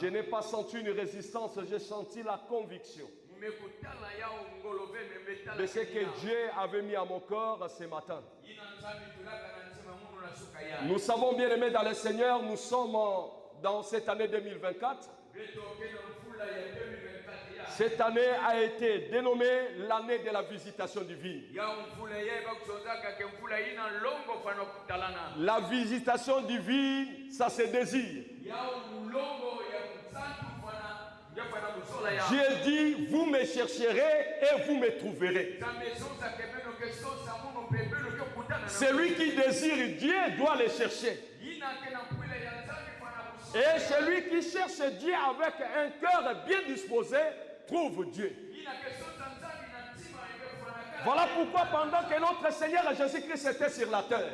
Je n'ai pas senti une résistance, j'ai senti la conviction de ce que Dieu avait mis à mon corps ce matin. Nous savons, bien aimés dans le Seigneur, nous sommes dans cette année 2024. Cette année a été dénommée l'année de la visitation divine. La visitation divine, ça se désire. Dieu dit, vous me chercherez et vous me trouverez. Celui qui désire Dieu doit le chercher. Et celui qui cherche Dieu avec un cœur bien disposé trouve Dieu. Voilà pourquoi pendant que notre Seigneur Jésus-Christ était sur la terre,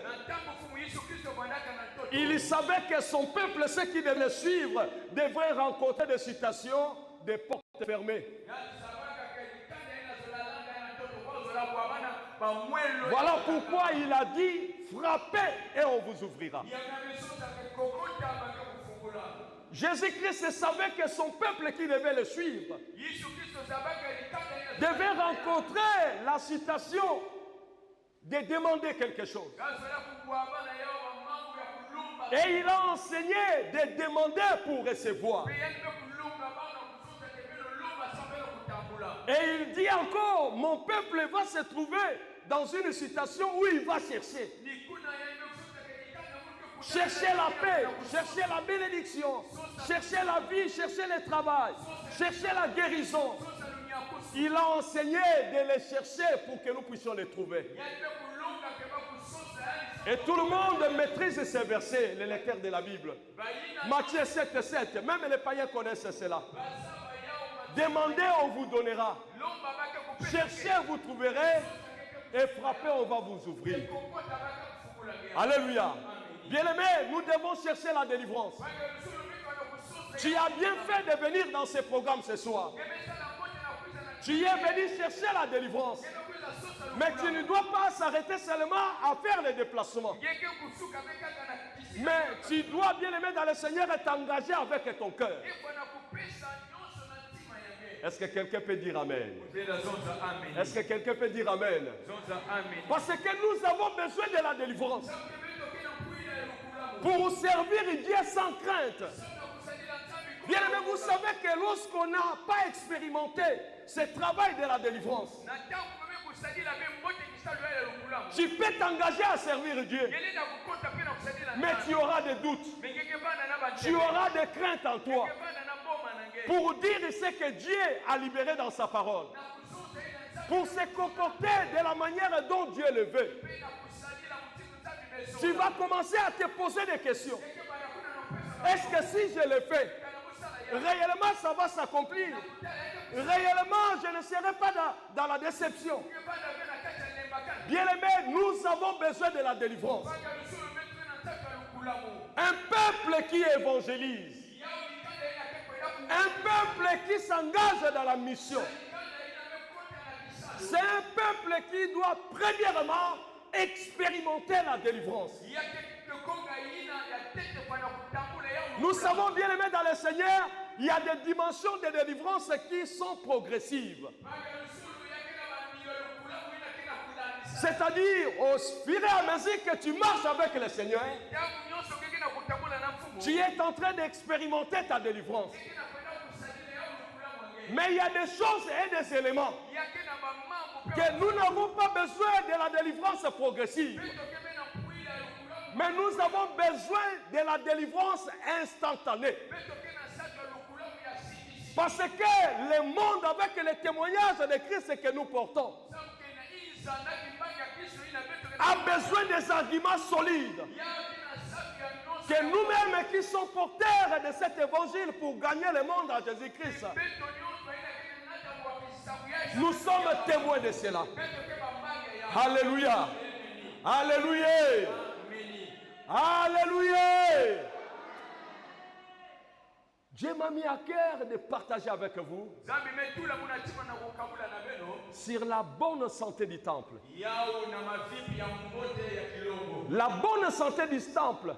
il savait que son peuple, ceux qui devaient le suivre, devraient rencontrer des situations, des portes fermées. Voilà pourquoi il a dit, frappez et on vous ouvrira. Jésus-Christ savait que son peuple qui devait le suivre devait rencontrer la situation de demander quelque chose. Et il a enseigné de demander pour recevoir. Et il dit encore, mon peuple va se trouver dans une situation où il va chercher. Chercher la paix, chercher la bénédiction, chercher la vie, chercher le travail, chercher la guérison. Il a enseigné de les chercher pour que nous puissions les trouver. Et tout le monde maîtrise ces versets, les lecteurs de la Bible. Matthieu 7, 7, même les païens connaissent cela. Demandez, on vous donnera. Cherchez, vous trouverez. Et frappez, on va vous ouvrir. Alléluia. Bien-aimés, nous devons chercher la délivrance. Tu as bien fait de venir dans ce programme ce soir. Tu es venu chercher la délivrance. Mais tu ne dois pas s'arrêter seulement à faire les déplacements. Mais tu dois, bien-aimé dans le Seigneur, t'engager avec ton cœur. Est-ce que quelqu'un peut dire Amen? Est-ce que quelqu'un peut dire Amen? Parce que nous avons besoin de la délivrance. Pour servir Dieu sans crainte. Bien aimé, vous savez que lorsqu'on n'a pas expérimenté ce travail de la délivrance, tu peux t'engager à servir Dieu, mais tu auras des doutes, tu auras des craintes en toi pour dire ce que Dieu a libéré dans sa parole, pour se comporter de la manière dont Dieu le veut. Tu vas commencer à te poser des questions. Est-ce que si je le fais, réellement ça va s'accomplir? Réellement je ne serai pas dans la déception? Bien aimé, nous avons besoin de la délivrance. Un peuple qui évangélise. Un peuple qui s'engage dans la mission. C'est un peuple qui doit premièrement expérimenter la délivrance. Nous savons, bien aimés dans le Seigneur, il y a des dimensions de délivrance qui sont progressives. C'est-à-dire, au fur et à mesure que tu marches avec le Seigneur, tu es en train d'expérimenter ta délivrance. Mais il y a des choses et des éléments que nous n'avons pas besoin de la délivrance progressive. Mais nous avons besoin de la délivrance instantanée. Parce que le monde, avec les témoignages de Christ que nous portons, a besoin des arguments solides. Que nous-mêmes qui sommes porteurs de cet évangile pour gagner le monde à Jésus-Christ, nous sommes témoins de cela. Alléluia. Alléluia. Alléluia. Dieu m'a mis à cœur de partager avec vous sur la bonne santé du temple. La bonne santé du temple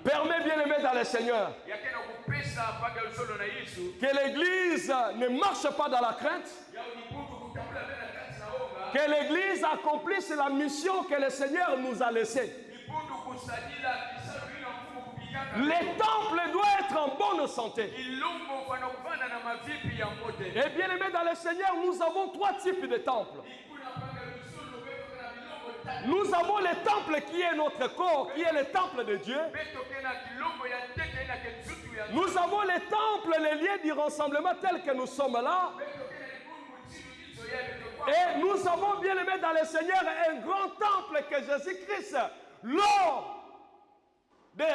Permets, bien-aimé dans le Seigneur, que l'Église ne marche pas dans la crainte, que l'Église accomplisse la mission que le Seigneur nous a laissée. Les temples doivent être en bonne santé. Et bien aimé dans le Seigneur, nous avons 3 types de temples. Nous avons le temple qui est notre corps, qui est le temple de Dieu. Nous avons les temples, les lieux du rassemblement tels que nous sommes là. Et nous avons bien aimé dans le Seigneur un grand temple que Jésus-Christ, lors de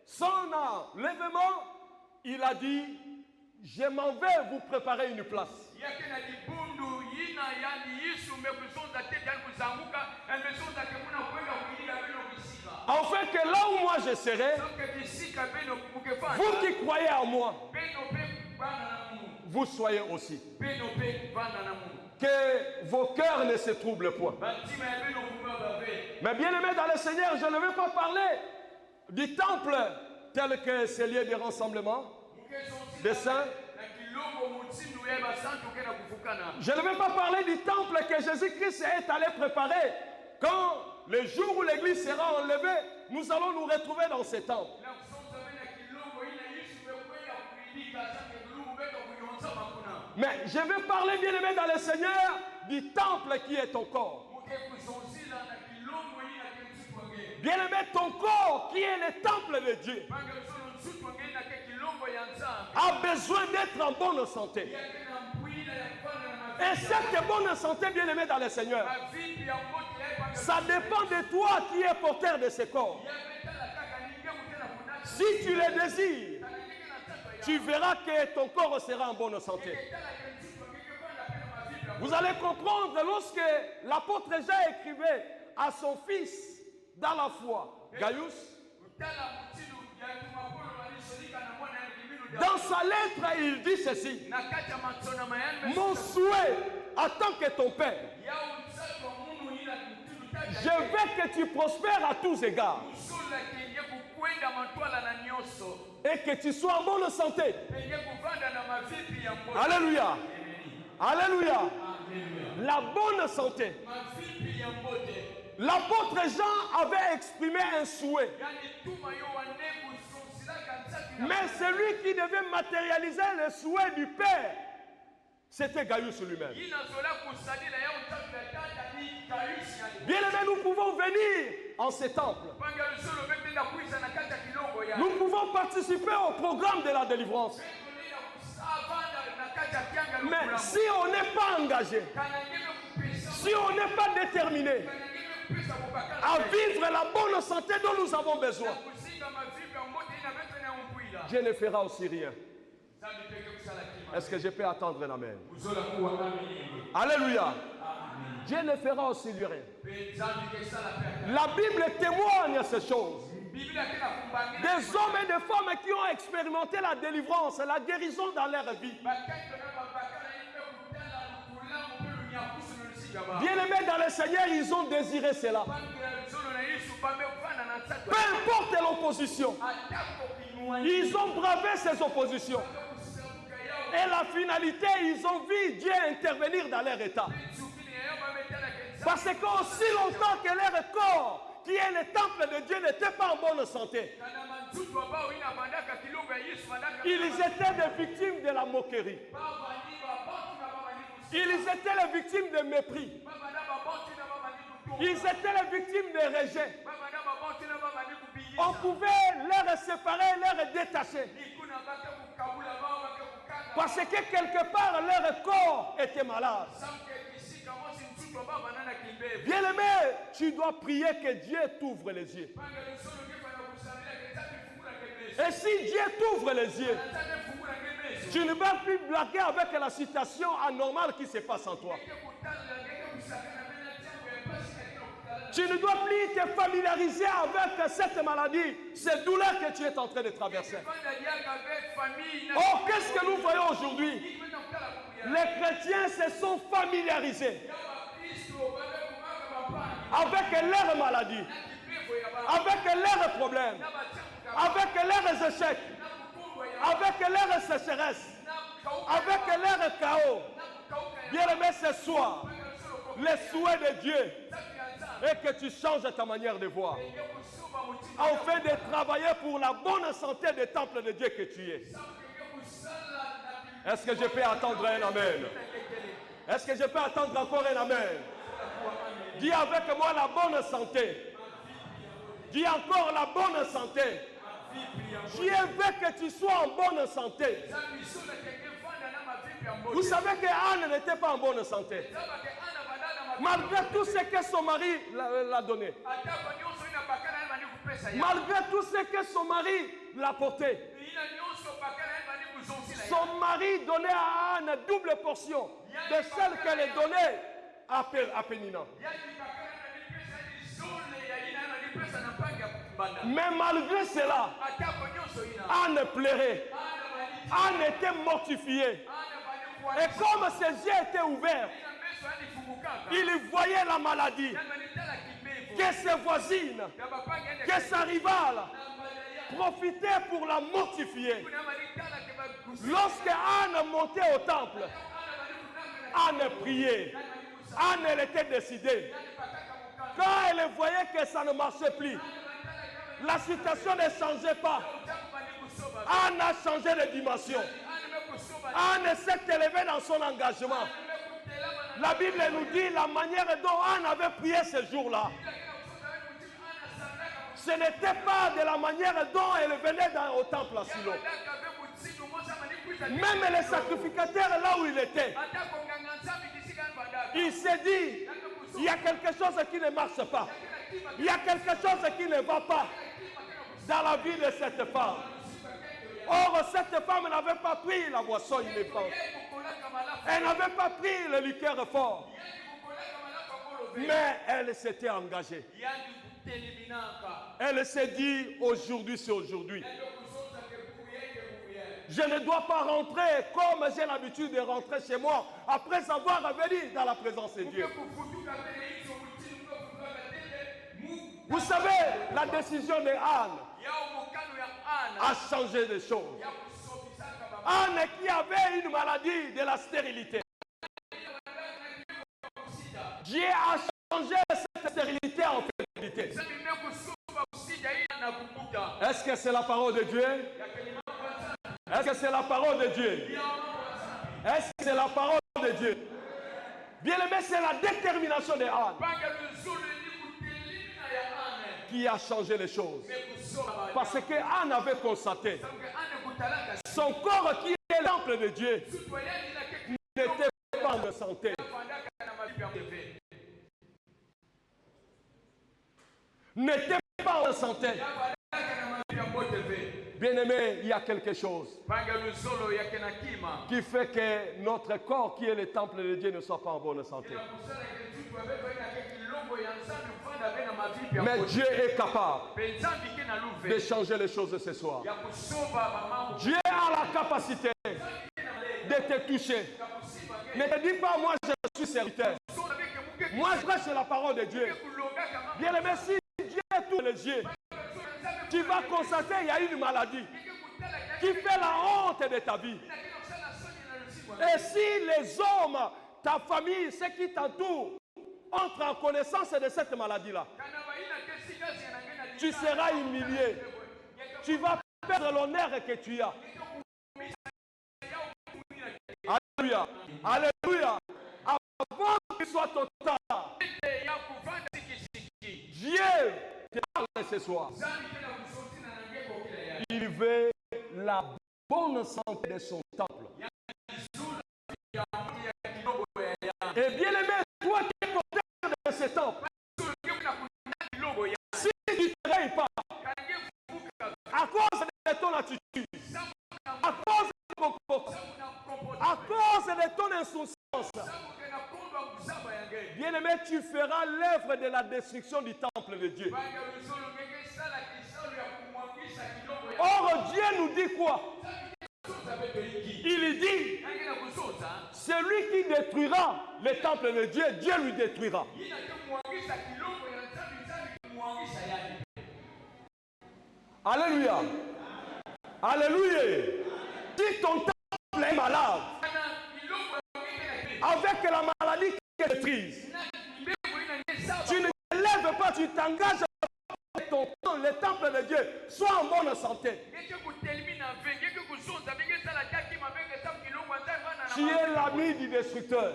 son enlèvement, il a dit, je m'en vais vous préparer une place. Afin que là où moi je serai, vous qui croyez en moi, vous soyez aussi. Que vos cœurs ne se troublent point. Mais bien aimé dans le Seigneur, je ne vais pas parler du temple tel que c'est lieu de rassemblement des saints. Je ne vais pas parler du temple que Jésus-Christ est allé préparer. Quand le jour où l'église sera enlevée, nous allons nous retrouver dans ce temple. Mais je vais parler, bien aimé dans le Seigneur, du temple qui est ton corps. Bien aimé, ton corps qui est le temple de Dieu a besoin d'être en bonne santé. Et cette bonne santé, bien aimé dans le Seigneur, ça dépend de toi qui es porteur de ce corps. Si tu le désires, tu verras que ton corps sera en bonne santé. Vous allez comprendre lorsque l'apôtre Jean écrivait à son fils dans la foi, Gaius, dans sa lettre, il dit ceci: mon souhait en tant que ton père, je veux que tu prospères à tous égards et que tu sois en bonne santé. Alléluia. Alléluia. La bonne santé. L'apôtre Jean avait exprimé un souhait. Mais celui qui devait matérialiser le souhait du Père, c'était Gaius lui-même. Bien aimé, nous pouvons venir en ce temple. Nous pouvons participer au programme de la délivrance. Mais si on n'est pas engagé, si on n'est pas déterminé à vivre la bonne santé dont nous avons besoin, Dieu ne fera aussi rien. Est-ce que je peux attendre l'amen? Alléluia. Dieu ne fera aussi rien. La Bible témoigne ces choses. Des hommes et des femmes qui ont expérimenté la délivrance, la guérison dans leur vie. Bien-aimés dans le Seigneur, ils ont désiré cela. Peu importe l'opposition, ils ont bravé ces oppositions. Et la finalité, ils ont vu Dieu intervenir dans leur état. Parce qu'aussi longtemps que leur corps, qui est le temple de Dieu, n'était pas en bonne santé, ils étaient des victimes de la moquerie. Ils étaient les victimes de mépris. Ils étaient les victimes de rejet. On pouvait les séparer, les détacher. Parce que quelque part, leur corps était malade. Bien-aimé, tu dois prier que Dieu t'ouvre les yeux. Et si Dieu t'ouvre les yeux, tu ne vas plus blaguer avec la situation anormale qui se passe en toi. Tu ne dois plus te familiariser avec cette maladie, ces douleurs que tu es en train de traverser. Oh, qu'est-ce que nous voyons aujourd'hui? Les chrétiens se sont familiarisés avec leurs maladies, avec leurs problèmes, avec leurs échecs, avec leurs sécheresses, avec leurs chaos. Bien-aimé, ce soir, les souhaits de Dieu est que tu changes ta manière de voir, afin de travailler pour la bonne santé des temples de Dieu que tu es. Est-ce que je peux attendre un amen? Est-ce que je peux attendre encore un amen? Dis avec moi la bonne santé. Dis encore la bonne santé. Dieu veut que tu sois en bonne santé. Vous savez que Anne n'était pas en bonne santé. Malgré tout ce que son mari l'a donné. Malgré tout ce que son mari l'a porté. Son mari donnait à Anne double portion de celle qu'elle donnait à Pénina. Mais malgré cela, Anne pleurait. Anne était mortifiée. Et comme ses yeux étaient ouverts, il voyait la maladie que ses voisines, que sa rivale profitaient pour la mortifier. Lorsque Anne montait au temple, Anne priait. Anne, elle était décidée. Quand elle voyait que ça ne marchait plus, la situation ne changeait pas. Anne a changé de dimension. Anne s'est élevée dans son engagement. La Bible nous dit la manière dont Anne avait prié ce jour-là. Ce n'était pas de la manière dont elle venait au temple à Silo. Même les sacrificateurs là où il était, il s'est dit, il y a quelque chose qui ne marche pas. Il y a quelque chose qui ne va pas dans la vie de cette femme. Or, cette femme n'avait pas pris la boisson ineffable. Elle n'avait pas pris le liqueur fort. Mais elle s'était engagée. Elle s'est dit, aujourd'hui c'est aujourd'hui. Je ne dois pas rentrer comme j'ai l'habitude de rentrer chez moi après avoir venu dans la présence de Dieu. Vous savez, la décision de Anne a changé les choses. Anne qui avait une maladie de la stérilité. Dieu a changé cette stérilité en fécondité. Est-ce que c'est la parole de Dieu? Est-ce que c'est la parole de Dieu? Est-ce que c'est la parole de Dieu? Bien aimé, c'est la détermination de Anne qui a changé les choses. Parce que Anne avait constaté son corps qui est le temple de Dieu n'était pas de santé. N'était pas en santé. Bien-aimé, il y a quelque chose qui fait que notre corps qui est le temple de Dieu ne soit pas en bonne santé. Mais Dieu est capable de changer les choses ce soir. Dieu a la capacité de te toucher. Ne te dis pas, moi je suis serviteur. Moi je reste sur la parole de Dieu. Bien-aimé, si Dieu touche les yeux, tu vas constater qu'il y a une maladie qui fait la honte de ta vie. Et si les hommes, ta famille, ceux qui t'entourent, entrent en connaissance de cette maladie-là, tu seras humilié. Tu vas perdre l'honneur que tu as. Alléluia. Alléluia. Avant qu'il soit ton temps, Dieu te parle ce soir. Il veut la bonne santé de son temple. Et bien aimé, toi qui es porteur de ce temple, si tu ne te réveilles pas, à cause de ton attitude, à cause de ton comportement, à cause de ton insouciance, bien aimé, tu feras l'œuvre de la destruction du temple de Dieu. Or, Dieu nous dit quoi? Il dit, celui qui détruira le temple de Dieu, Dieu lui détruira. Alléluia. Alléluia. Si ton temple est malade, avec la maladie qui maîtrise, tu ne te lèves pas, tu t'engages à ton temps, le temple de Dieu soit en bonne santé. Tu es l'ami du destructeur.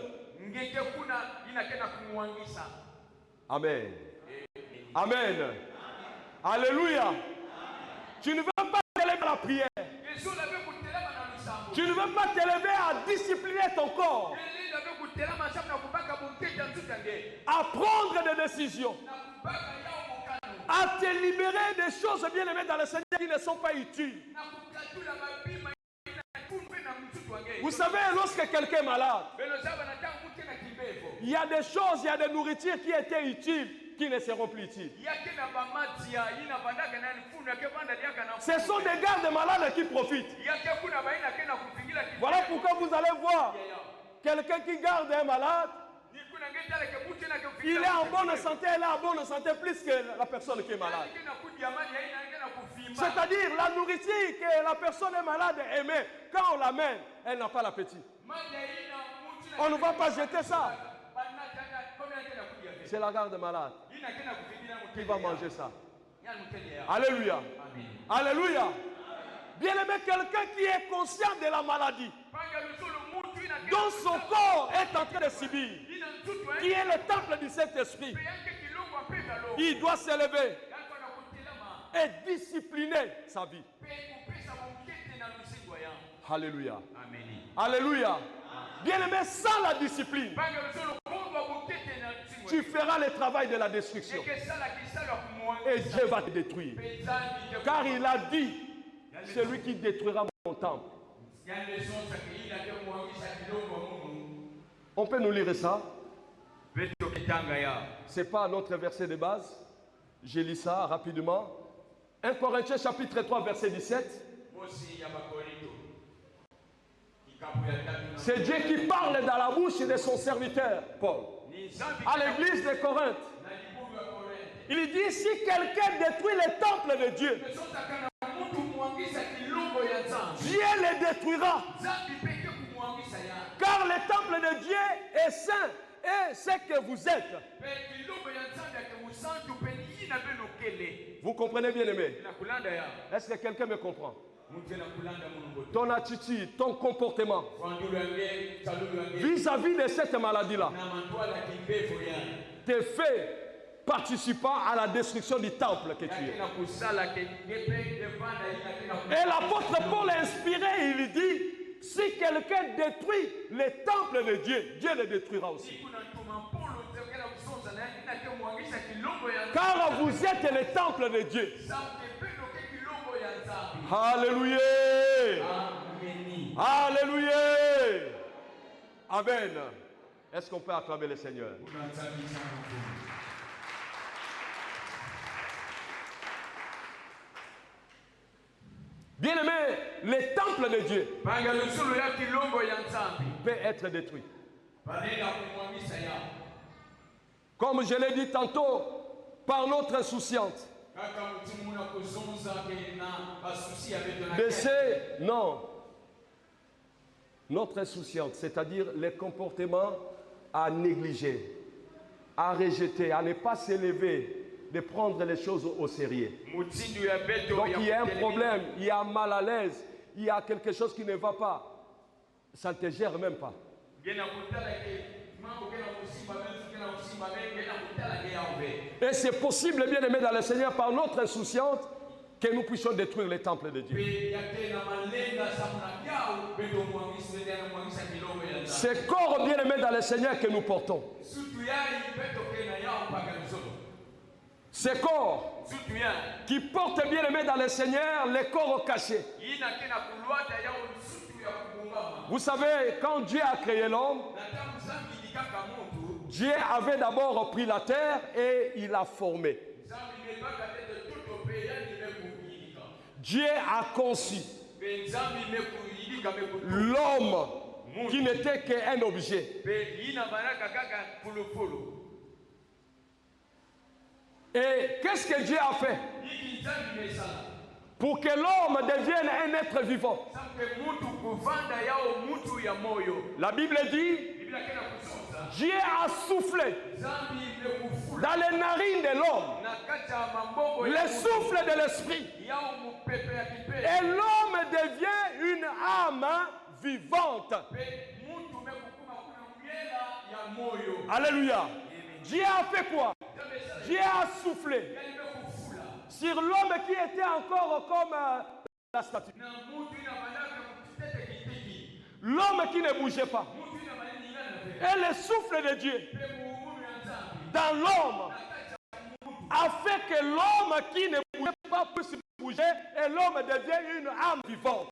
Amen. Amen. Alléluia. Tu ne veux pas t'élever à la prière. Tu ne veux pas t'élever à discipliner ton corps. À prendre des décisions. À te libérer des choses bien aimées dans le Seigneur qui ne sont pas utiles. Vous savez, lorsque quelqu'un est malade, il y a des choses, il y a des nourritures qui étaient utiles, qui ne seront plus utiles. Ce sont des gardes malades qui profitent. Voilà pourquoi vous allez voir quelqu'un qui garde un malade. Il est en bonne santé, elle est en bonne santé plus que la personne qui est malade. C'est-à-dire la nourriture que la personne est malade aimée, quand on l'amène, elle n'a pas l'appétit. On ne va pas jeter ça. C'est la garde malade qui va manger ça. Alléluia. Alléluia. Bien aimé, quelqu'un qui est conscient de la maladie, dont son corps est en train de subir, qui est le temple du Saint-Esprit, il doit s'élever et discipliner sa vie. Alléluia. Alléluia. Bien aimé, sans la discipline, tu feras le travail de la destruction. Et Dieu va te détruire. Car il a dit, celui qui détruira mon temple. On peut nous lire ça? Ce n'est pas notre verset de base. Je lis ça rapidement. 1 Corinthiens chapitre 3 verset 17. C'est Dieu qui parle dans la bouche de son serviteur, Paul, à l'église de Corinthe. Il dit, si quelqu'un détruit le temple de Dieu, Dieu le détruira. Car le temple de Dieu est saint et ce que vous êtes. Vous comprenez bien aimé? Est-ce que quelqu'un me comprend? Ton attitude, ton comportement vis-à-vis de cette maladie-là te fait participant à la destruction du temple que tu es. Et l'apôtre Paul est inspiré, il dit, si quelqu'un détruit le temple de Dieu, Dieu le détruira aussi. Car vous êtes le temple de Dieu. Alléluia. Alléluia. Amen. Est-ce qu'on peut acclamer le Seigneur? Bien aimé, le temple de Dieu peut être détruit. Comme je l'ai dit tantôt, par notre insouciance. Non. Notre insouciance, c'est-à-dire les comportements à négliger, à rejeter, à ne pas s'élever, de prendre les choses au sérieux. Donc il y a un problème, il y a mal à l'aise, il y a quelque chose qui ne va pas. Ça ne te gère même pas. Et c'est possible, bien aimé dans le Seigneur, par notre insouciance, que nous puissions détruire les temples de Dieu. C'est corps bien aimé dans le Seigneur que nous portons. Ces corps qui portent bien aimé dans le Seigneur, les corps cachés. Vous savez, quand Dieu a créé l'homme, Dieu avait d'abord pris la terre et il l'a formé. Dieu a conçu l'homme qui n'était qu'un objet. Et qu'est-ce que Dieu a fait? Pour que l'homme devienne un être vivant. La Bible dit, Dieu a soufflé dans les narines de l'homme le souffle de l'esprit. Et l'homme devient une âme vivante. Alléluia. Dieu a fait quoi? Dieu a soufflé sur l'homme qui était encore comme la statue. L'homme qui ne bougeait pas. Et le souffle de Dieu dans l'homme a fait que l'homme qui ne bougeait pas puisse bouger et l'homme devient une âme vivante.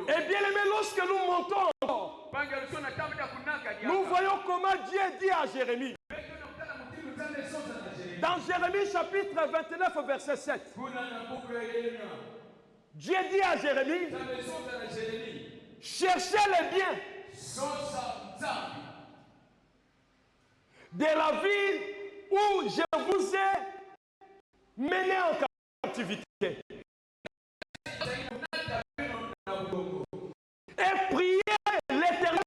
Et bien aimé, lorsque nous montons encore, nous voyons comment Dieu dit à Jérémie. Dans Jérémie chapitre 29 verset 7. Dieu dit à Jérémie, cherchez les biens de la ville où je vous ai mené en captivité. Et priez l'Éternel.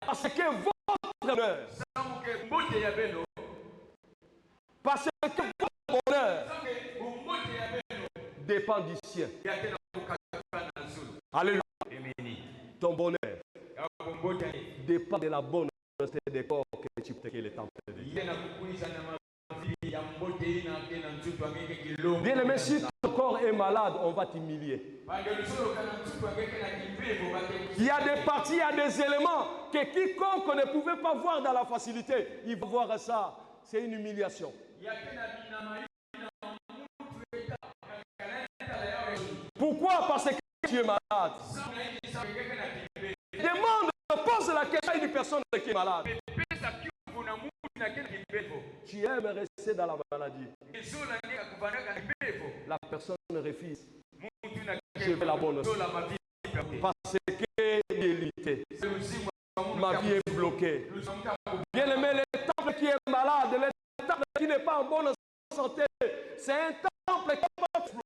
Parce que votre bonheur, parce que votre bonheur dépend du ciel. Alléluia. Ton bonheur dépend de la bonne volonté des corps que tu peux le temple de Dieu. Bien aimé, si ton corps est malade, on va t'humilier. Il y a des parties, il y a des éléments que quiconque ne pouvait pas voir dans la facilité, il va voir ça. C'est une humiliation. Pourquoi? Parce que tu es malade. Demande, pose la question à une personne qui est malade. Tu aimes rester dans la maladie. La personne refuse. Je veux la bonne. Parce que l'élité. Ma vie est bloquée. Bien aimé, le temple qui est malade, le temple qui n'est pas en bonne santé, c'est un temple qui n'est pas flou.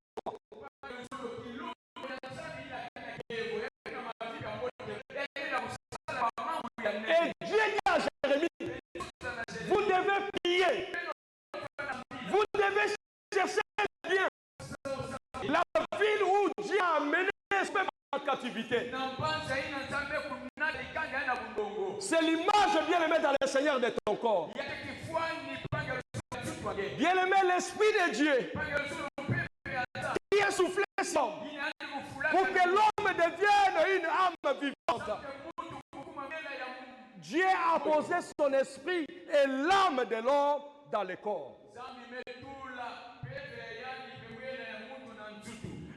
Et Dieu dit à Jérémie, vous devez prier, vous devez chercher bien la ville où Dieu a amené l'esprit en captivité. C'est l'image bien aimée dans le Seigneur de ton corps. Bien aimé, l'esprit de Dieu qui est soufflé sur pour que l'homme devienne une âme vivante. Dieu a posé son esprit et l'âme de l'homme dans le corps.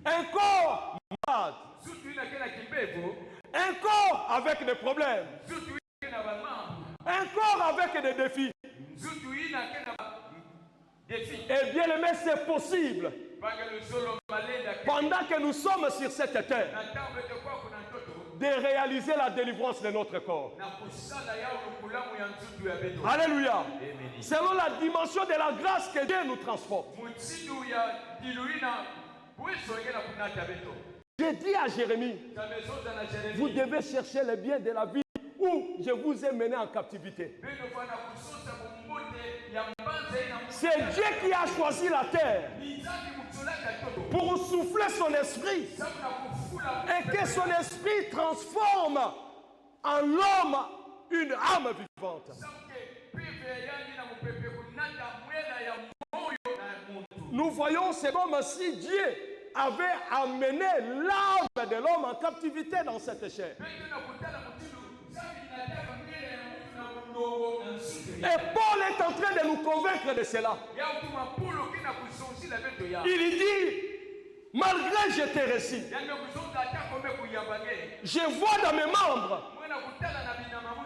Un corps malade. Un corps avec des problèmes. Un corps avec des défis. Et bien aimé, c'est possible. Pendant que nous sommes sur cette terre, de réaliser la délivrance de notre corps. Alléluia. Selon la dimension de la grâce que Dieu nous transporte. J'ai dit à Jérémie, vous devez chercher le bien de la vie où je vous ai mené en captivité. C'est Dieu qui a choisi la terre pour souffler son esprit et que son esprit transforme en l'homme une âme vivante. Nous voyons, c'est comme si Dieu avait amené l'âme de l'homme en captivité dans cette chair. Et Paul est en train de nous convaincre de cela. Il dit, malgré je te récite, je vois dans mes membres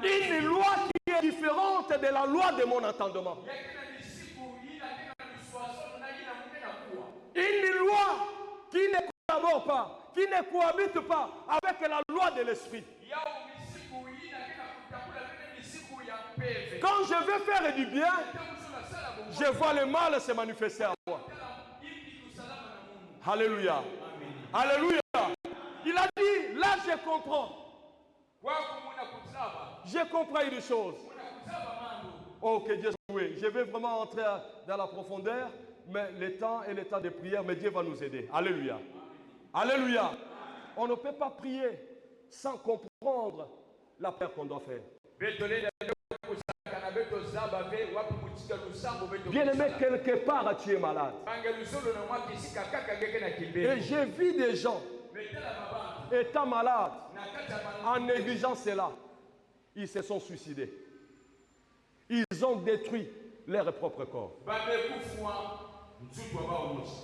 une loi qui est différente de la loi de mon entendement. Une loi qui ne collabore pas, qui ne cohabite pas avec la loi de l'esprit. Quand je veux faire du bien, je vois le mal se manifester en moi. Alléluia. Alléluia. Il a dit, là je comprends. J'ai compris une chose. Oh, que Dieu soit loué. Je vais vraiment entrer dans la profondeur, mais le temps est le temps de prière, mais Dieu va nous aider. Alléluia. Alléluia. On ne peut pas prier sans comprendre la prière qu'on doit faire. Bien-aimé, quelque part tu es malade. Et j'ai vu des gens étant malades, en négligeant cela, ils se sont suicidés. Ils ont détruit leur propre corps.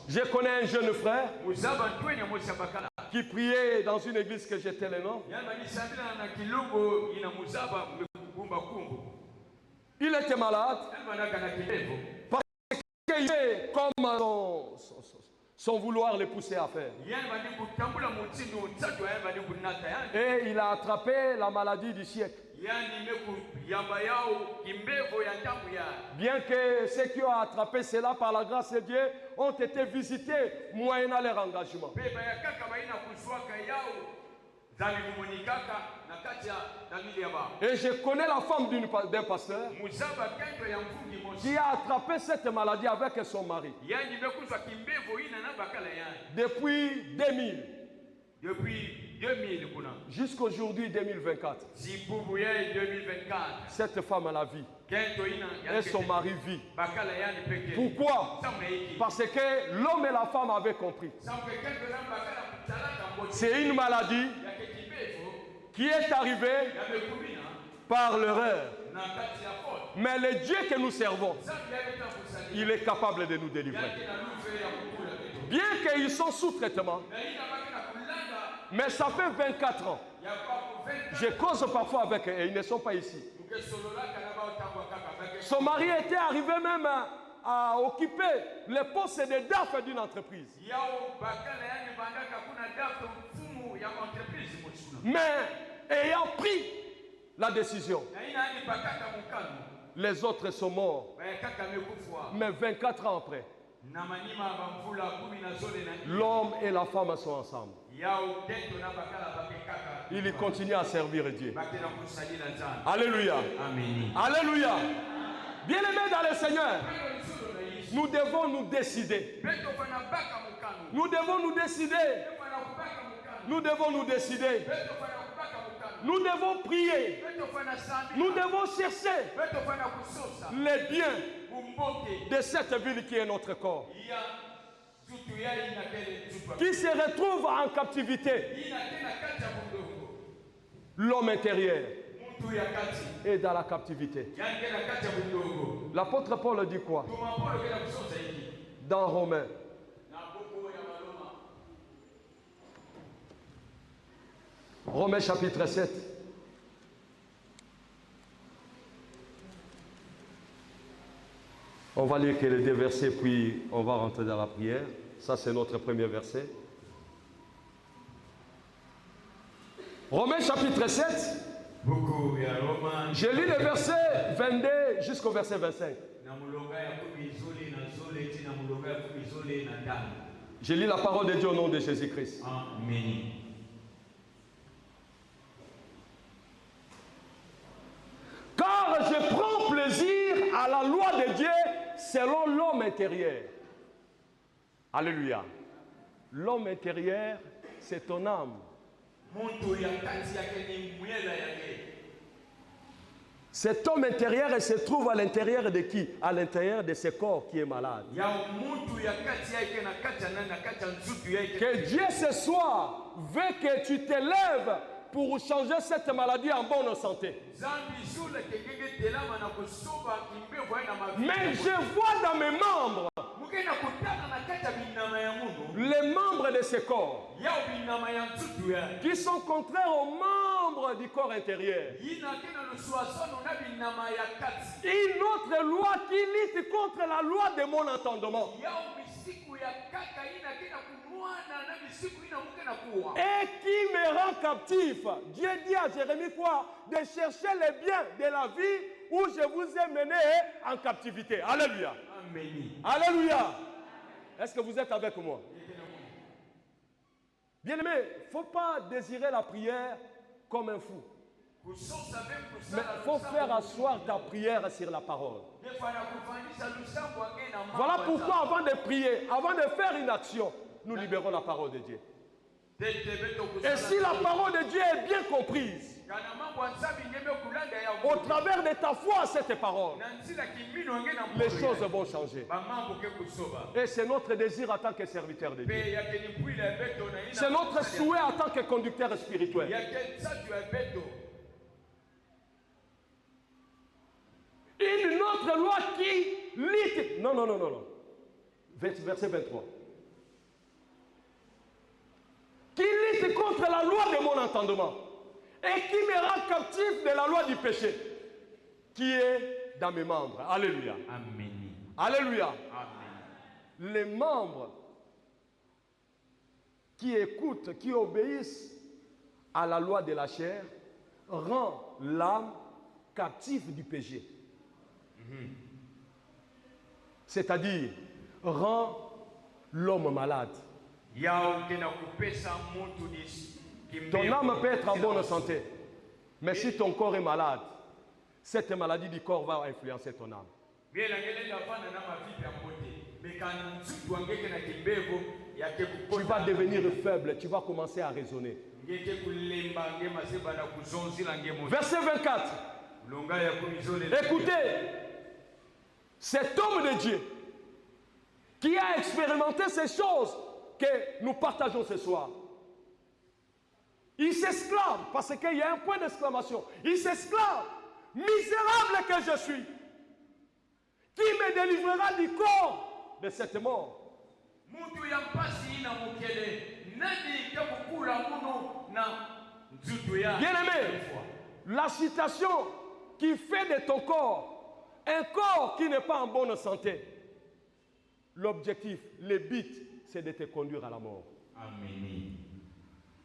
Je connais un jeune frère qui priait dans une église que j'étais le nom. Il était malade parce que comme son vouloir le poussait à faire. Et il a attrapé la maladie du siècle. Bien que ceux qui ont attrapé cela par la grâce de Dieu ont été visités moyennant leur engagement. Et je connais la femme d'un pasteur qui a attrapé cette maladie avec son mari. Depuis 2000. Jusqu'aujourd'hui 2024. Cette femme a la vie. Et son mari vit. Pourquoi? Parce que l'homme et la femme avaient compris. C'est une maladie qui est arrivée par l'erreur. Mais le Dieu que nous servons, il est capable de nous délivrer. Bien qu'ils sont sous traitement, mais ça fait 24 ans. Je cause parfois avec eux et ils ne sont pas ici. Son mari était arrivé même à occuper le poste de DAF d'une entreprise. Mais ayant pris la décision, les autres sont morts. Mais 24 ans après, l'homme et la femme sont ensemble. Il continue à servir Dieu. Alléluia. Alléluia. Bien-aimés dans le Seigneur, nous devons nous décider. Nous devons nous décider. Nous devons nous décider. Nous devons prier. Nous devons chercher les biens de cette ville qui est notre corps, qui se retrouve en captivité. L'homme intérieur est dans la captivité. L'apôtre Paul dit quoi dans Romains? Romains chapitre 7. On va lire que les deux versets, puis on va rentrer dans la prière. Ça, c'est notre premier verset. Romains chapitre 7. Je lis le verset 22 jusqu'au verset 25. Je lis la parole de Dieu au nom de Jésus-Christ. Amen. Car je prends plaisir à la loi de Dieu selon l'homme intérieur. Alléluia. L'homme intérieur, c'est ton âme. Cet homme intérieur, il se trouve à l'intérieur de qui? À l'intérieur de ce corps qui est malade. Que Dieu ce soir veut que tu te lèves pour changer cette maladie en bonne santé. Mais je vois dans mes membres les membres de ce corps qui sont contraires aux membres du corps intérieur. Une autre loi qui lutte contre la loi de mon entendement et qui me rend rend captif. Dieu dit à Jérémie quoi? De chercher les biens de la vie où je vous ai mené en captivité. Alléluia. Amen. Alléluia. Est-ce que vous êtes avec moi? Bien-aimé, il ne faut pas désirer la prière comme un fou. Mais il faut faire asseoir ta prière sur la parole. Voilà pourquoi avant de prier, avant de faire une action, nous libérons la parole de Dieu. Et si la parole de Dieu est bien comprise, au travers de ta foi à cette parole, les choses vont changer. Et c'est notre désir en tant que serviteur de Dieu. C'est notre souhait en tant que conducteur spirituel. Une autre loi qui lutte. Non. Verset 23. Qui lutte contre la loi de mon entendement et qui me rend captif de la loi du péché qui est dans mes membres. Alléluia. Amen. Alléluia. Amen. Les membres qui écoutent, qui obéissent à la loi de la chair rend l'âme captive du péché. C'est-à-dire rend l'homme malade. Ton âme peut être en bonne santé, mais si ton corps est malade, cette maladie du corps va influencer ton âme. Tu vas devenir faible, tu vas commencer à raisonner. Verset 24. Écoutez, cet homme de Dieu qui a expérimenté ces choses que nous partageons ce soir, il s'exclame, parce qu'il y a un point d'exclamation, il s'exclame, misérable que je suis, qui me délivrera du corps de cette mort? Bien-aimé, la citation qui fait de ton corps un corps qui n'est pas en bonne santé, l'objectif, le but, c'est de te conduire à la mort. Amen.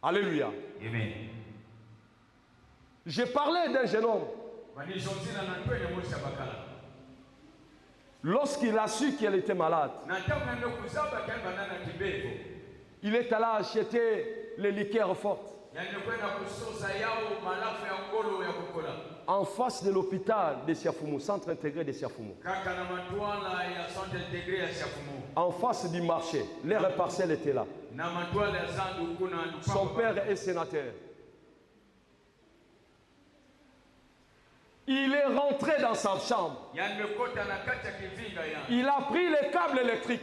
Alléluia. Amen. J'ai parlé d'un jeune homme. Lorsqu'il a su qu'elle était malade, il est allé acheter les liqueurs fortes. En face de l'hôpital de Siafumu, centre intégré de Siafumu. En face du marché, l'air parcelle était là. Son père est sénateur. Il est rentré dans sa chambre. Il a pris les câbles électriques.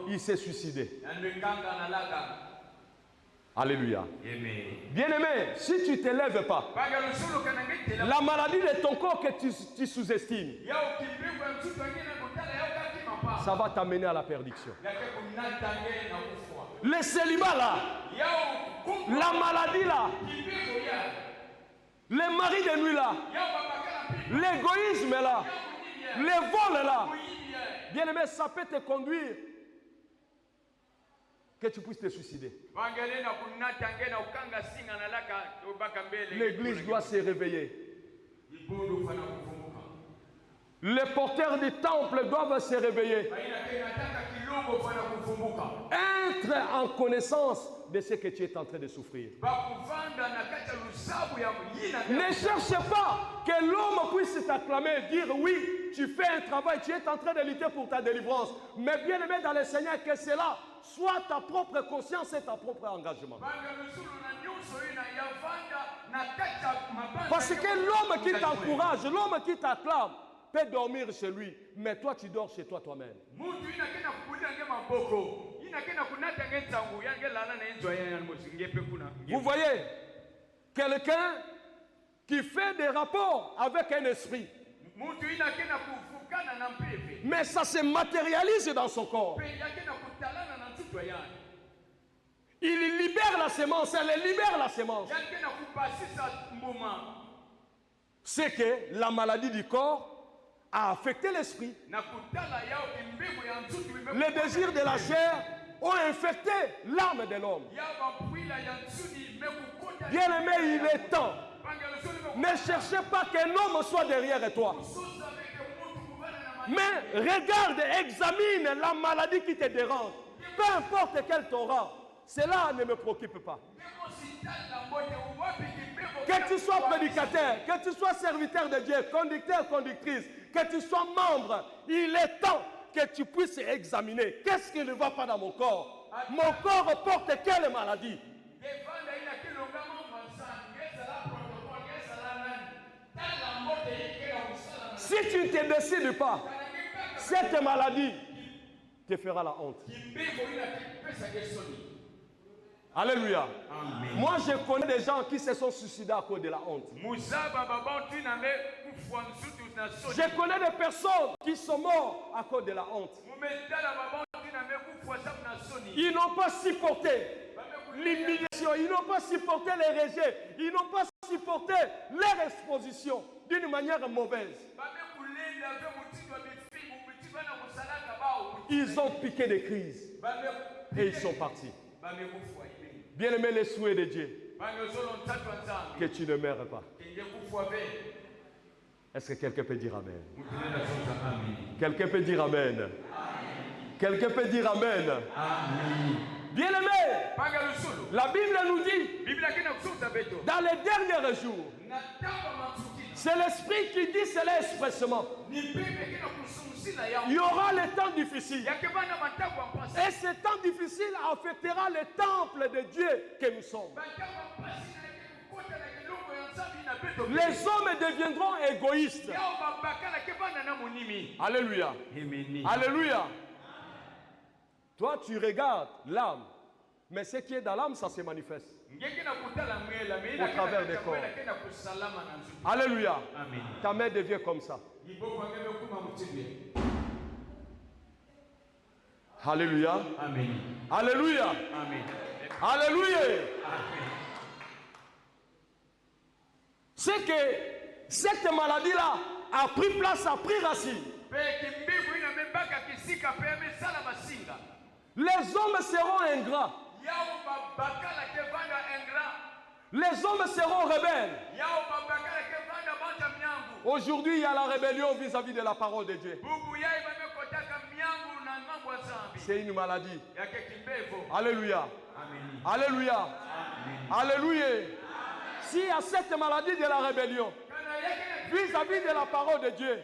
Il s'est suicidé. Alléluia. Bien-aimé, si tu ne te lèves pas, la maladie de ton corps que tu sous-estimes, ça va t'amener à la perdition. Le célibat là, la maladie là, les maris de nuit là, l'égoïsme là, les vols là, bien-aimé, ça peut te conduire que tu puisses te suicider. L'église doit se réveiller. Les porteurs du temple doivent se réveiller. Être en connaissance de ce que tu es en train de souffrir. Ne cherche pas que l'homme puisse t'acclamer et dire oui, tu fais un travail, tu es en train de lutter pour ta délivrance. Mais bien aimé dans le Seigneur, que cela soit ta propre conscience et ta propre engagement. Parce que l'homme qui t'encourage, l'homme qui t'acclame, peut dormir chez lui, mais toi tu dors chez toi toi-même. Vous voyez, quelqu'un qui fait des rapports avec un esprit, mais ça se matérialise dans son corps. Il libère la sémence, elle libère la sémence. C'est que la maladie du corps a affecté l'esprit. Le désir de la chair ont infecté l'âme de l'homme. Bien-aimé, il est temps. Ne cherchez pas qu'un homme soit derrière toi. Mais regarde, examine la maladie qui te dérange. Peu importe quel Torah, cela ne me préoccupe pas. Que tu sois prédicateur, que tu sois serviteur de Dieu, conducteur, conductrice, que tu sois membre, il est temps que tu puisses examiner. Qu'est-ce qui ne va pas dans mon corps? Mon corps porte quelle maladie? Si tu ne te décides pas, cette maladie te fera la honte. Alléluia. Amen. Moi, je connais des gens qui se sont suicidés à cause de la honte. Je connais des personnes qui sont mortes à cause de la honte. Ils n'ont pas supporté l'humiliation, ils n'ont pas supporté les rejets, ils n'ont pas supporté leur exposition d'une manière mauvaise. Ils ont piqué des crises et ils sont partis. Bien-aimé, les souhaits de Dieu, que tu ne meurs pas. Est-ce que quelqu'un peut dire Amen? Quelqu'un peut dire Amen? Quelqu'un peut dire Amen? Bien-aimé, la Bible nous dit, dans les derniers jours, c'est l'Esprit qui dit cela expressément. Il y aura les temps difficiles. Et ce temps difficile affectera le temple de Dieu que nous sommes. Les hommes deviendront égoïstes. Alléluia. Alléluia. Toi, tu regardes l'âme. Mais ce qui est dans l'âme, ça se manifeste au travers des corps. Alléluia. Amen. Ta main devient comme ça. Alléluia. Amen. Alléluia. Amen. Alléluia. Amen. C'est que cette maladie-là a pris place, a pris racine. Les hommes seront ingrats. Les hommes seront rebelles. Aujourd'hui, il y a la rébellion vis-à-vis de la parole de Dieu. C'est une maladie. Alléluia. Alléluia. Alléluia. S'il y a cette maladie de la rébellion vis-à-vis de la parole de Dieu,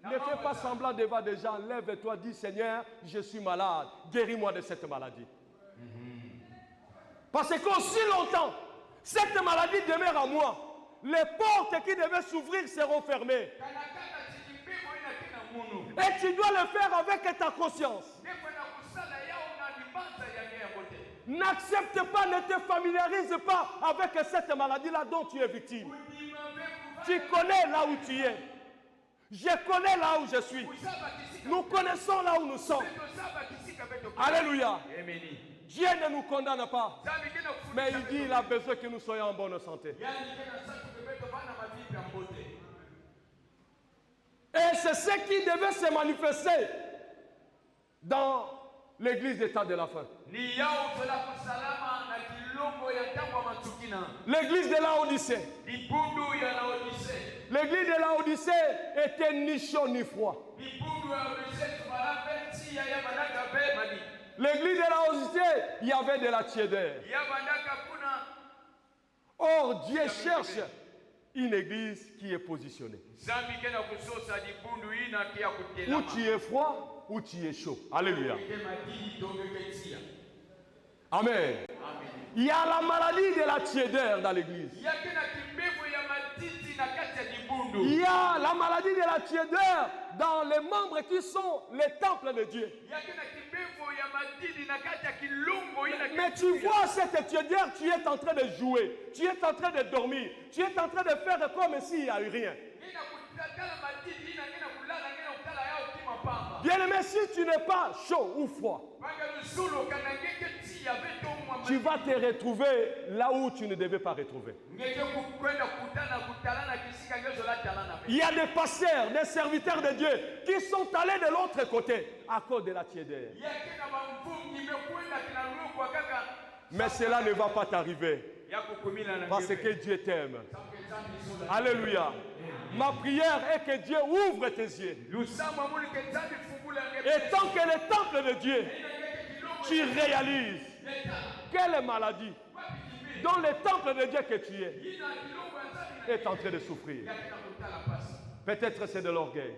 ne fais pas semblant devant des gens. Lève-toi, dis Seigneur, je suis malade. Guéris-moi de cette maladie. Parce qu'aussi longtemps, cette maladie demeure en moi. Les portes qui devaient s'ouvrir seront fermées. Et tu dois le faire avec ta conscience. N'accepte pas, ne te familiarise pas avec cette maladie-là dont tu es victime. Tu connais là où tu es. Je connais là où je suis. Nous connaissons là où nous sommes. Alléluia. Dieu ne nous condamne pas. Mais il dit qu'il a besoin que nous soyons en bonne santé. Et c'est ce qui devait se manifester dans l'église des temps de la fin. L'église de Laodicée. L'église de Laodicée était ni chaud ni froid. L'église de Laodicée, il y avait de la tiédeur. Or, Dieu cherche une église qui est positionnée. Où tu es froid, où tu es chaud. Alléluia. Amen. Il y a la maladie de la tiédeur dans l'église. Il y a la maladie de la tiédeur dans les membres qui sont les temples de Dieu. Mais tu vois cette tiédeur, tu es en train de jouer, tu es en train de dormir, tu es en train de faire comme s'il n'y a eu rien. Bien-aimé, si tu n'es pas chaud ou froid, tu vas te retrouver là où tu ne devais pas retrouver. Il y a des pasteurs, des serviteurs de Dieu qui sont allés de l'autre côté à cause de la tiédeur. Mais cela ne va pas t'arriver parce que Dieu t'aime. Alléluia. Ma prière est que Dieu ouvre tes yeux. Et tant que le temple de Dieu, tu réalises quelle maladie dans le temple de Dieu que tu es est en train de souffrir. Peut-être c'est de l'orgueil.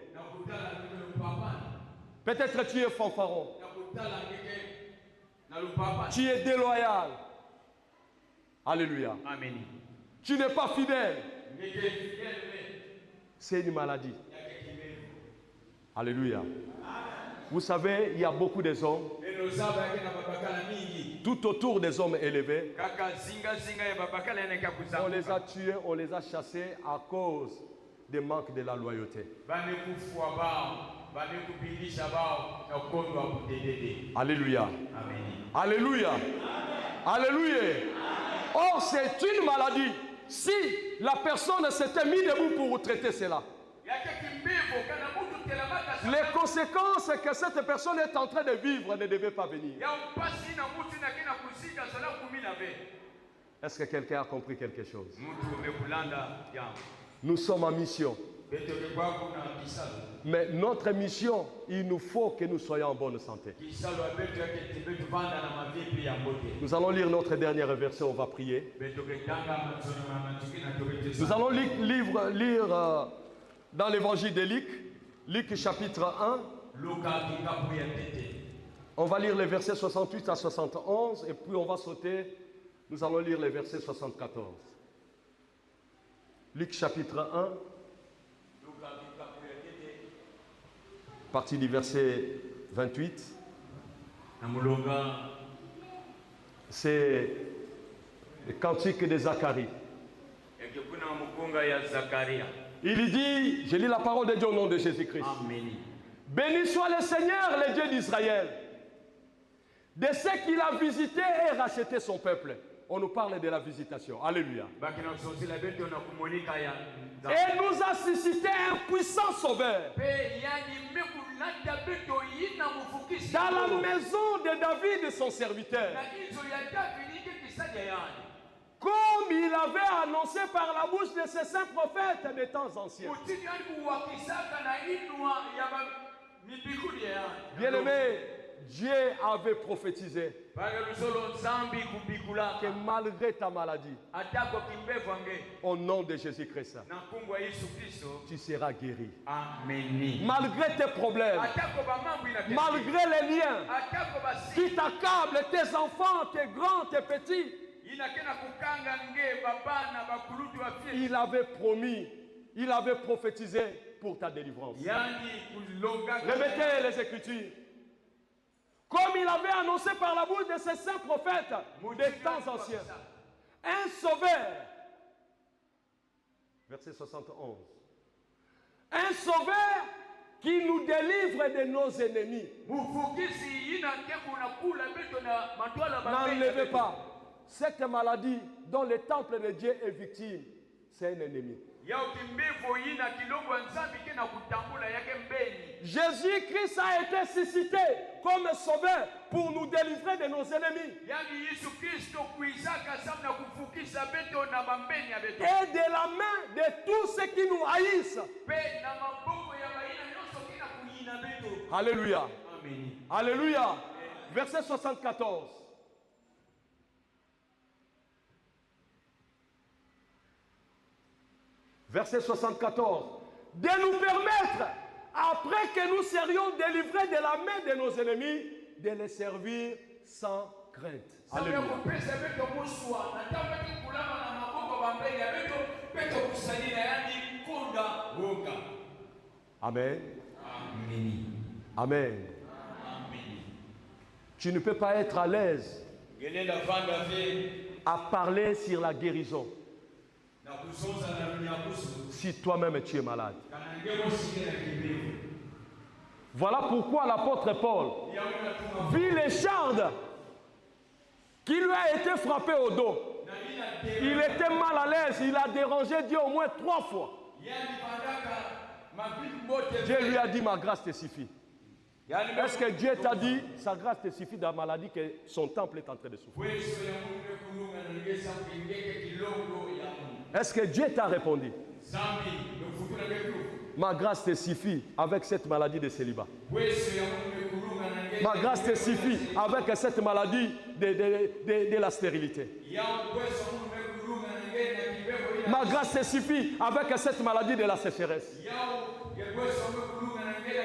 Peut-être tu es fanfaron. Tu es déloyal. Alléluia. Amen. Tu n'es pas fidèle. C'est une maladie. Alléluia. Vous savez, il y a beaucoup des hommes. Tout autour des hommes élevés. On les a tués, on les a chassés à cause du manque de la loyauté. Alléluia. Amen. Alléluia. Alléluia. Or, c'est une maladie. Si la personne s'était mise debout pour traiter cela, les conséquences que cette personne est en train de vivre ne devaient pas venir. Est-ce que quelqu'un a compris quelque chose? Nous sommes en mission. Mais notre mission, il nous faut que nous soyons en bonne santé. Nous allons lire notre dernier verset, on va prier. Nous allons lire dans l'évangile de Luc, Luc chapitre 1. On va lire les versets 68 à 71 et puis on va sauter. Nous allons lire les versets 74. Luc chapitre 1. Partie du verset 28. C'est le cantique de Zacharie. Il dit, je lis la parole de Dieu au nom de Jésus-Christ. Amen. Béni soit le Seigneur, le Dieu d'Israël, de ce qu'il a visité et racheté son peuple. On nous parle de la visitation. Alléluia. Et nous a suscité un puissant sauveur dans la maison de David, son serviteur, comme il avait annoncé par la bouche de ses saints prophètes des temps anciens. Bien-aimé, Dieu avait prophétisé que malgré ta maladie, au nom de Jésus-Christ, tu seras guéri. Amen. Malgré tes problèmes, malgré les liens qui t'accablent, tes enfants, tes grands, tes petits, il avait promis, il avait prophétisé pour ta délivrance. Remettez les Écritures. Comme il avait annoncé par la bouche de ses saints prophètes des temps anciens. Un sauveur. Verset 71. Un sauveur qui nous délivre de nos ennemis. N'enlevez pas. Cette maladie dont le temple de Dieu est victime, c'est un ennemi. Jésus-Christ a été suscité comme sauveur pour nous délivrer de nos ennemis. Et de la main de tous ceux qui nous haïssent. Alléluia. Amen. Alléluia. Verset 74. Verset 74. De nous permettre, après que nous serions délivrés de la main de nos ennemis, de les servir sans crainte. Alléluia. Amen. Amen. Amen. Tu ne peux pas être à l'aise à parler sur la guérison si toi-même tu es malade. Voilà pourquoi l'apôtre Paul vit les chardes qui lui a été frappé au dos. Il était mal à l'aise, il a dérangé Dieu au moins 3 fois. Dieu lui a dit, ma grâce te suffit. Est-ce que Dieu t'a dit, sa grâce te suffit dans la maladie que son temple est en train de souffrir? Est-ce que Dieu t'a répondu? Ma grâce te suffit avec cette maladie de célibat. Ma grâce te suffit avec cette maladie de la stérilité. Ma grâce te suffit avec cette maladie de la sécheresse.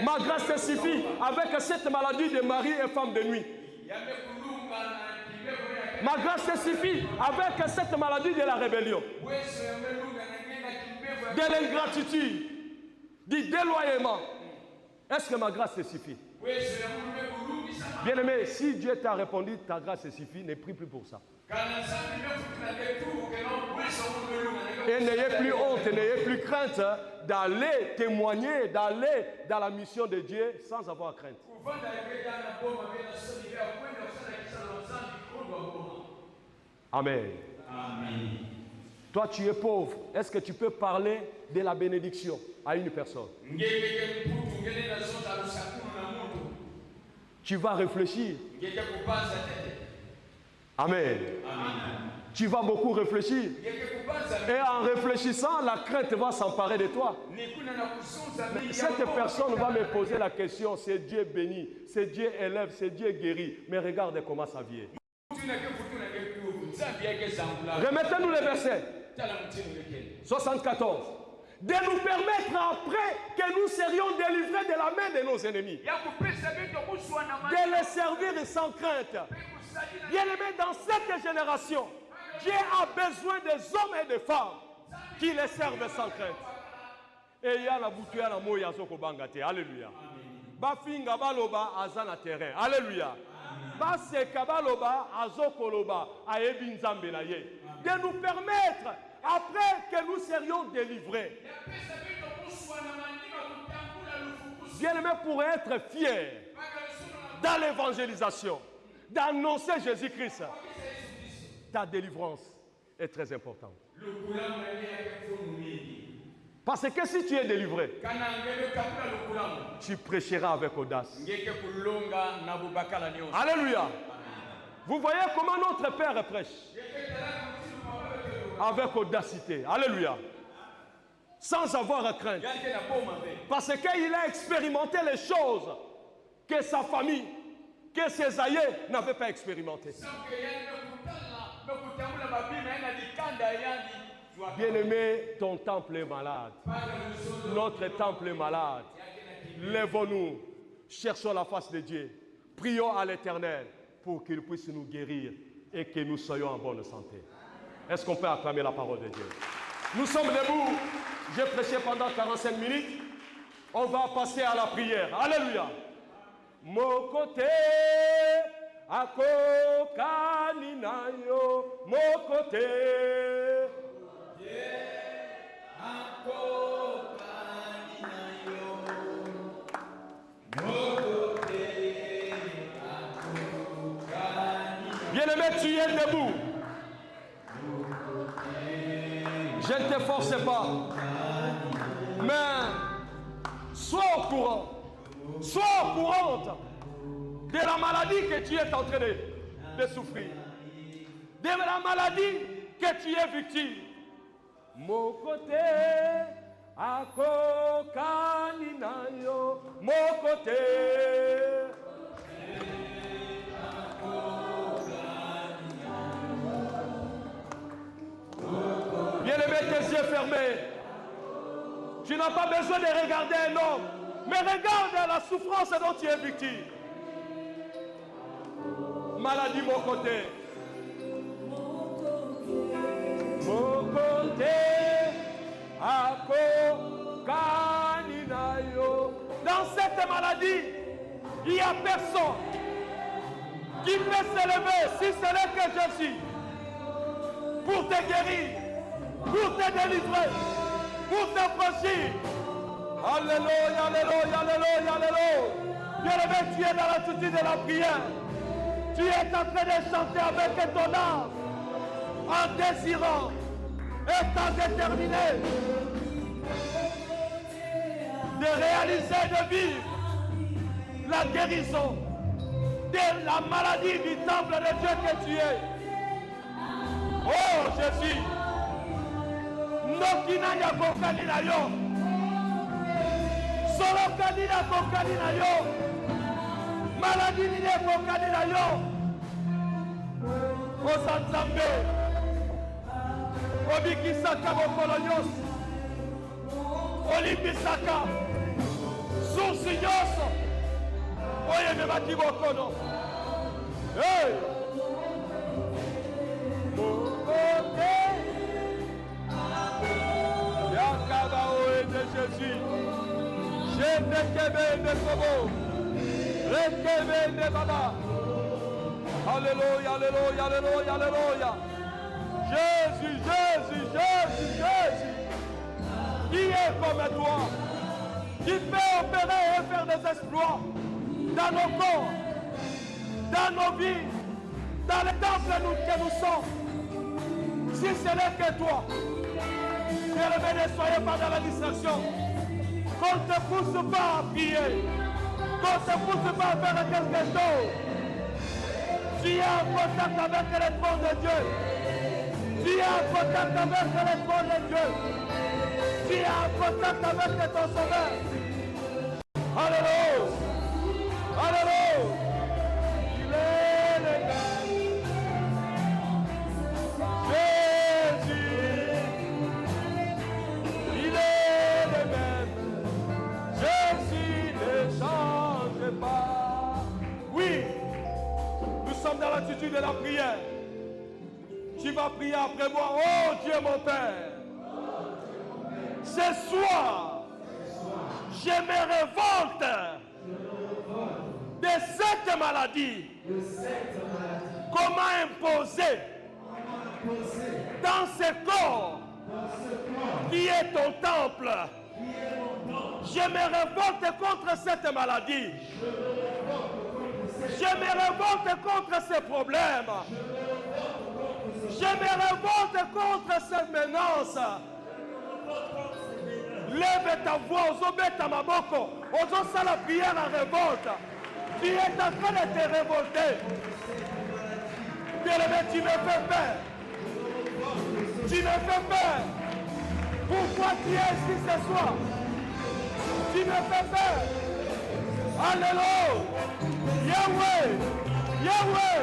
Ma grâce te suffit avec cette maladie de mari et femme de nuit. Ma grâce te suffit avec cette maladie de la rébellion, de l'ingratitude, du déloyaument. Est-ce que ma grâce te suffit? Bien-aimé, si Dieu t'a répondu, ta grâce te suffit, ne prie plus pour ça. Et n'ayez plus honte, n'ayez plus crainte d'aller témoigner, d'aller dans la mission de Dieu sans avoir crainte. Amen. Amen. Toi, tu es pauvre. Est-ce que tu peux parler de la bénédiction à une personne? Tu vas réfléchir. Amen. Amen. Tu vas beaucoup réfléchir. Et en réfléchissant, la crainte va s'emparer de toi. Cette personne va me poser la question, c'est Dieu béni, c'est Dieu élève, c'est Dieu guérit. Mais regarde comment ça vient. Remettez-nous les versets. 74. De nous permettre après que nous serions délivrés de la main de nos ennemis. De les servir sans crainte. Bien-aimés, dans cette génération, Dieu a besoin des hommes et des femmes qui les servent sans crainte. Et il y a la bouteille à la moya zoko bangate. Alléluia. Bafinga baloba azana terrain. Alléluia. Basse kabaloba azokoloba aebi nzambe na ye. De nous permettre après que nous serions délivrés. Bien-aimé, pour être fiers dans l'évangélisation, d'annoncer Jésus-Christ, ta délivrance est très importante. Parce que si tu es délivré, tu prêcheras avec audace. Alléluia. Vous voyez comment notre Père prêche? Avec audacité. Alléluia. Sans avoir crainte. Parce qu'il a expérimenté les choses que sa famille, que ses aïeux n'avaient pas expérimentées. Bien-aimé, ton temple est malade. Notre temple est malade. Lèvons-nous, cherchons la face de Dieu. Prions à l'Éternel pour qu'il puisse nous guérir et que nous soyons en bonne santé. Est-ce qu'on peut acclamer la parole de Dieu? Nous sommes debout. J'ai prêché pendant 45 minutes. On va passer à la prière. Alléluia. Mon côté, ako kaninayo, mon côté. Bien-aimé, tu es debout. Je ne te force pas. Mais sois au courant. Sois au courant de la maladie que tu es en train de souffrir. De la maladie que tu es victime. Mon côté, ako kaninayo, mon côté. Bien-aimé, tes yeux fermés. Tu n'as pas besoin de regarder un homme, mais regarde la souffrance dont tu es victime. Maladie, mon côté. Mon côté, ako kaninayo. Dans cette maladie, il n'y a personne qui peut s'élever si ce n'est que Jésus pour te guérir, pour te délivrer, pour te franchir. Alléluia, alléluia, alléluia, alléluia. Bien-aimé, tu es dans l'attitude de la prière. Tu es en train de chanter avec ton âme, en désirant, étant déterminé de réaliser, de vivre la guérison de la maladie du temple de Dieu que tu es. Oh Jésus, Nokina ya kokani na yo, solo kani na kokani na yo, maladie ni na kokani na yo. Osanzambe, obikisaka mokolo nyonso, olimbisaka source nyonso oyo ememaki bokono. Hey! Yakaba oe de Jésus, je ne kebe de kobo, rekebe de baba. Alléluia, alléluia, alléluia, alléluia. Jésus, Jésus, Jésus, Jésus. Qui est comme toi? Qui peut opérer et faire des exploits dans nos corps, dans nos vies, dans les temples que nous sommes. Si ce n'est que toi, bien-aimé, ne soyez pas dans la distraction. Qu'on ne te pousse pas à prier, qu'on ne te pousse pas à faire quelque chose. Tu es en contact avec le trône de Dieu. Tu es en contact avec le trône de Dieu. Tu es en contact avec ton sauveur. Alléluia. Alléluia. Il est le gars. Jésus. Il est le même. Jésus ne change pas. Oui. Nous sommes dans l'attitude de la prière. Tu vas prier après moi. Oh Dieu mon Père. Ce soir, je me révolte de cette maladie. Comment imposer dans ce corps qui est ton temple. Je me révolte contre cette maladie. Je me révolte contre ces problèmes. Je me révolte contre ces menaces. Lève ta voix, ozobeta maboko, ozosa la prière en révolte. Tu es en train de te révolter. Bien-aimé, tu me fais peur. Tu me fais peur. Pourquoi tu es ici ce soir? Tu me fais peur. Alléluia. Yahweh, Yahweh,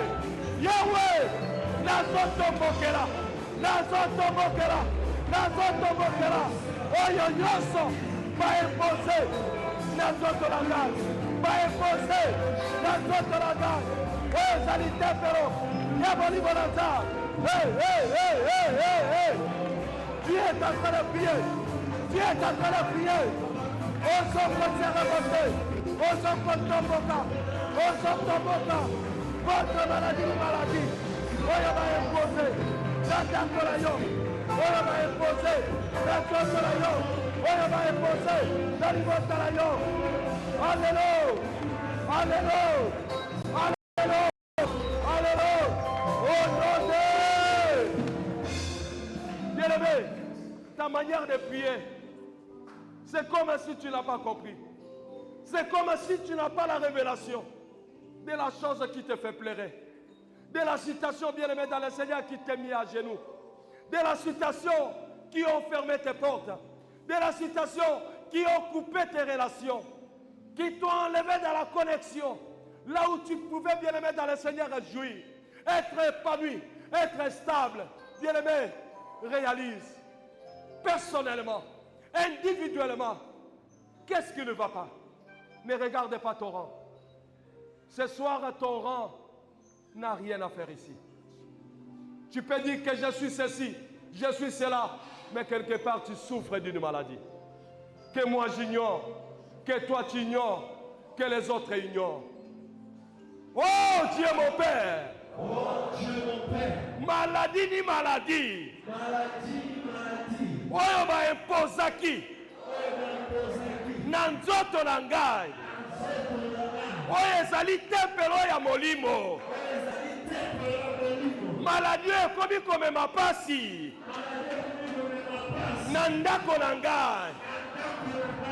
Yahweh. Nazoto mokera, nazoto mokera, nazoto mokera. Oyo nyonso va imposer nazoto la grâce, va imposer nazoto la grâce. Oh salite pero, yaboli bonata. Hey, hey, hey, hey, hey, hey. Tu es en train de prier, tu es en train de prier. On s'en peut se révolter, on s'en peut tomboka, on s'en tomboka. Votre maladie, maladie. Oyo va imposer, nazoto la yo. Oyo va imposer, nazoto la yo. Oyo va imposer, nazoto la yo. Alléluia, alléluia, alléluia, alléluia. Oh nom de bien-aimé, ta manière de prier, c'est comme si tu n'as pas compris. C'est comme si tu n'as pas la révélation de la chose qui te fait pleurer. De la situation, bien-aimé, dans le Seigneur qui t'a mis à genoux. De la situation qui ont fermé tes portes. De la situation qui ont coupé tes relations. Qui t'ont enlevé dans la connexion. Là où tu pouvais, bien-aimé, dans le Seigneur jouir. Être épanoui, être stable. Bien-aimé, réalise. Personnellement, individuellement, qu'est-ce qui ne va pas? Ne regarde pas ton rang. Ce soir, ton rang n'a rien à faire ici. Tu peux dire que je suis ceci, je suis cela, mais quelque part tu souffres d'une maladie. Que moi j'ignore, que toi tu ignores, que les autres ignorent. Oh Dieu mon Père! Oh Dieu mon Père! Maladie ni maladie! Maladie ni maladie! Oyo ba imposa qui? Oyo ba imposa qui? na nzoto na ngai oyo ezali tempelo ya molimo maladi oyo ekomi komema pasi na ndako na ngai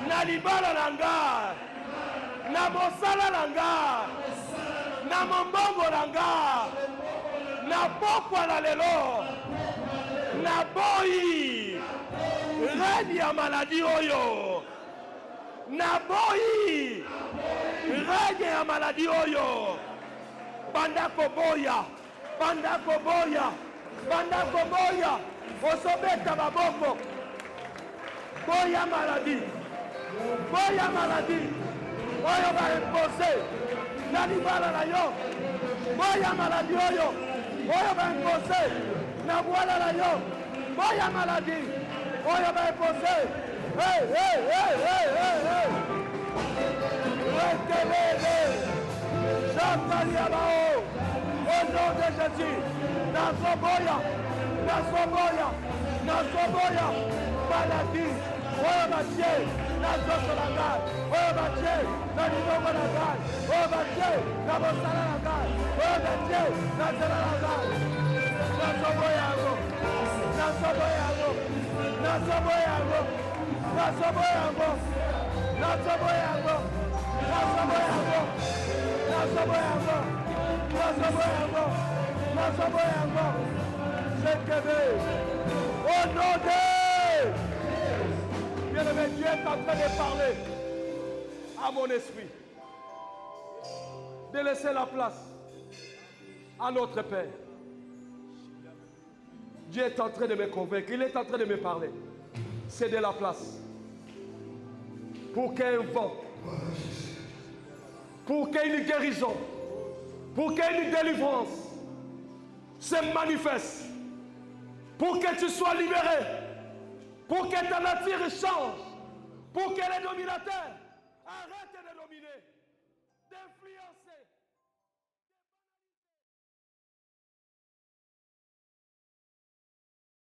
na libala na ngai na mosala na ngai na mombongo na ngai na pokwa na lelo na boyi règne ya maladi oyo na boyi règne ya maladi oyo banda koboya osobeta maboko boya maladi oyo baimpose na libala na yo boya maladi oyo baimpose na bwala na yo boya maladi oyo baimpose retelele Chantaliabao au nom de Jésus nasoboya maladie oyo batie na nzoto na ngai oyo batie na libongo na ngai oyo batie na mosala na ngai oyo batie na nzela na ngai nasoboya yango au nom de bien-aimé, Dieu est en train de parler à mon esprit, de laisser la place à notre Père. Dieu est en train de me convaincre, il est en train de me parler. C'est de la place pour qu'un vent, pour qu'une guérison, pour qu'une délivrance se manifeste, pour que tu sois libéré, pour que ta nature change, pour que les dominateurs arrêtent.